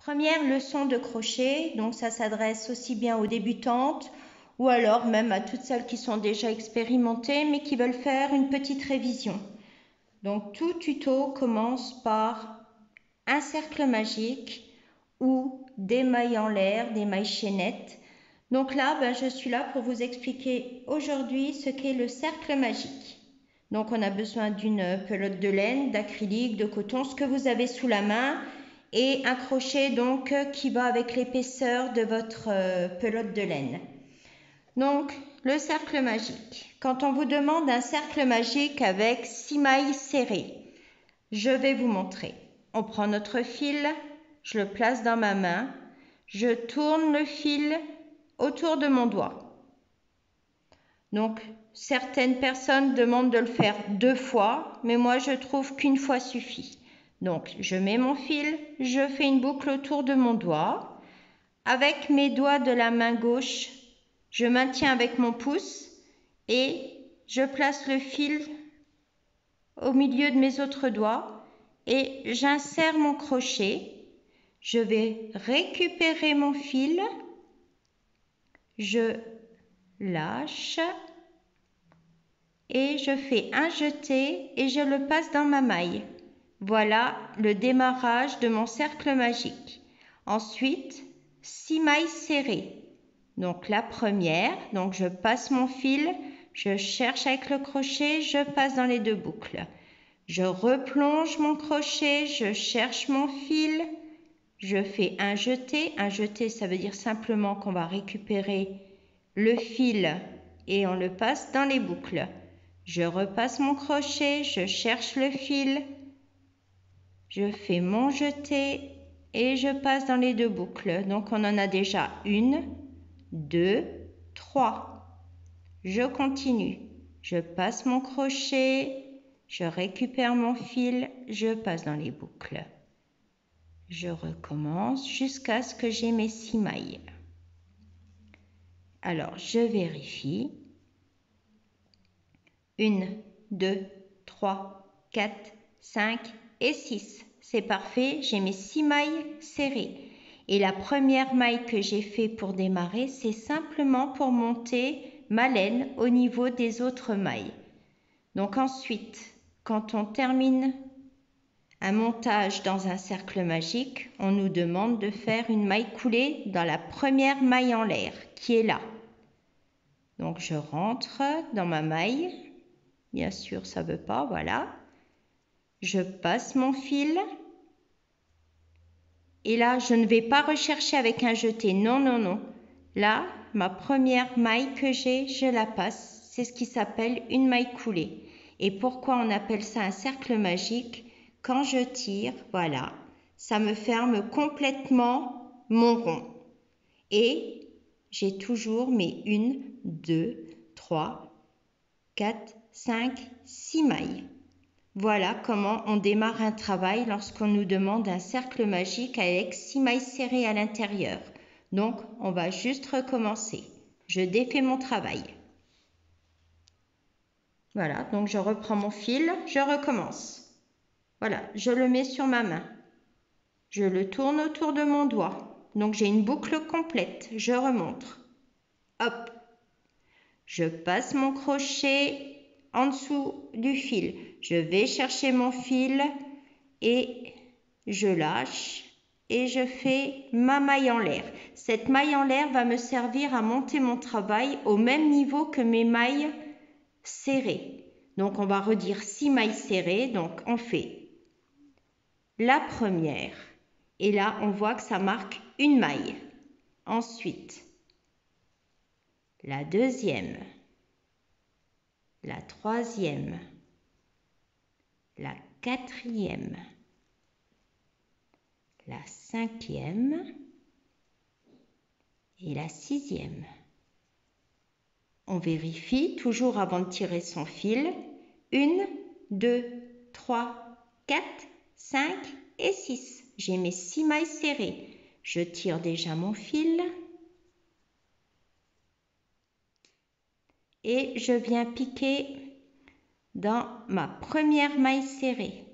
Première leçon de crochet, donc ça s'adresse aussi bien aux débutantes ou alors même à toutes celles qui sont déjà expérimentées mais qui veulent faire une petite révision. Donc tout tuto commence par un cercle magique ou des mailles en l'air, des mailles chaînettes. Donc là, je suis là pour vous expliquer aujourd'hui ce qu'est le cercle magique. Donc on a besoin d'une pelote de laine, d'acrylique, de coton, ce que vous avez sous la main, et un crochet donc qui va avec l'épaisseur de votre pelote de laine. Donc le cercle magique. Quand on vous demande un cercle magique avec 6 mailles serrées, je vais vous montrer. On prend notre fil, je le place dans ma main, je tourne le fil autour de mon doigt. Donc, certaines personnes demandent de le faire 2 fois, mais moi je trouve qu'une fois suffit. Donc, je mets mon fil, je fais une boucle autour de mon doigt. Avec mes doigts de la main gauche, je maintiens avec mon pouce et je place le fil au milieu de mes autres doigts et j'insère mon crochet. Je vais récupérer mon fil, je lâche et je fais un jeté et je le passe dans ma maille. Voilà le démarrage de mon cercle magique. Ensuite, 6 mailles serrées. Donc la première, donc je passe mon fil, je cherche avec le crochet, je passe dans les 2 boucles. Je replonge mon crochet, je cherche mon fil, je fais un jeté. Un jeté, ça veut dire simplement qu'on va récupérer le fil et on le passe dans les boucles. Je repasse mon crochet, je cherche le fil, je fais mon jeté et je passe dans les 2 boucles. Donc on en a déjà 1, 2, 3. Je continue. Je passe mon crochet, je récupère mon fil, je passe dans les boucles. Je recommence jusqu'à ce que j'ai mes 6 mailles. Alors, je vérifie. 1, 2, 3, 4, 5 et 6. C'est parfait, j'ai mes 6 mailles serrées. Et la première maille que j'ai fait pour démarrer, c'est simplement pour monter ma laine au niveau des autres mailles. Donc ensuite, quand on termine un montage dans un cercle magique, on nous demande de faire une maille coulée dans la première maille en l'air qui est là. Donc je rentre dans ma maille. Bien sûr, ça ne veut pas, voilà. Je passe mon fil. Et là, je ne vais pas rechercher avec un jeté. Non, non, non. Là, ma première maille que j'ai, je la passe. C'est ce qui s'appelle une maille coulée. Et pourquoi on appelle ça un cercle magique? Quand je tire, voilà, ça me ferme complètement mon rond. Et j'ai toujours mes 1, 2, 3, 4, 5, 6 mailles. Voilà comment on démarre un travail lorsqu'on nous demande un cercle magique avec 6 mailles serrées à l'intérieur. Donc, on va juste recommencer. Je défais mon travail. Voilà, donc je reprends mon fil, je recommence. Voilà, je le mets sur ma main. Je le tourne autour de mon doigt. Donc, j'ai une boucle complète. Je remonte. Hop. Je passe mon crochet en dessous du fil. Je vais chercher mon fil et je lâche et je fais ma maille en l'air. Cette maille en l'air va me servir à monter mon travail au même niveau que mes mailles serrées. Donc, on va redire 6 mailles serrées. Donc, on fait la première. Et là, on voit que ça marque une maille. Ensuite, la deuxième, la troisième, la quatrième, la cinquième et la sixième. On vérifie toujours avant de tirer son fil. 1, 2, 3, 4, 5 et 6. J'ai mes 6 mailles serrées. Je tire déjà mon fil. Et je viens piquer dans ma première maille serrée.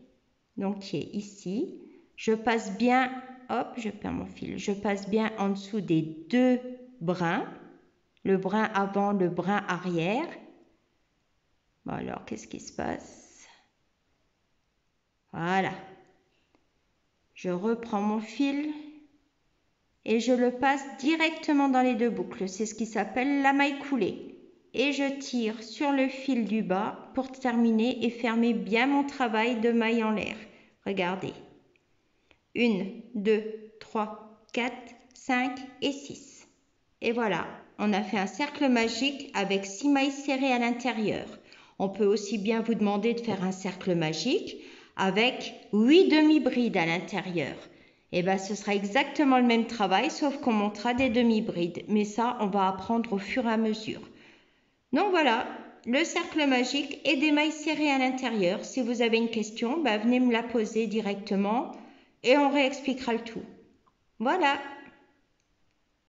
Donc qui est ici. Je passe bien hop, je perds mon fil, je passe bien en dessous des 2 brins, le brin avant, le brin arrière. Bon alors, qu'est-ce qui se passe? Voilà. Je reprends mon fil et je le passe directement dans les 2 boucles. C'est ce qui s'appelle la maille coulée. Et je tire sur le fil du bas pour terminer et fermer bien mon travail de maille en l'air. Regardez. 1, 2, 3, 4, 5 et 6. Et voilà, on a fait un cercle magique avec 6 mailles serrées à l'intérieur. On peut aussi bien vous demander de faire un cercle magique avec 8 demi-brides à l'intérieur. Et bien, ce sera exactement le même travail, sauf qu'on montera des demi-brides. Mais ça, on va apprendre au fur et à mesure. Donc voilà, le cercle magique et des mailles serrées à l'intérieur. Si vous avez une question, venez me la poser directement et on réexpliquera le tout. Voilà.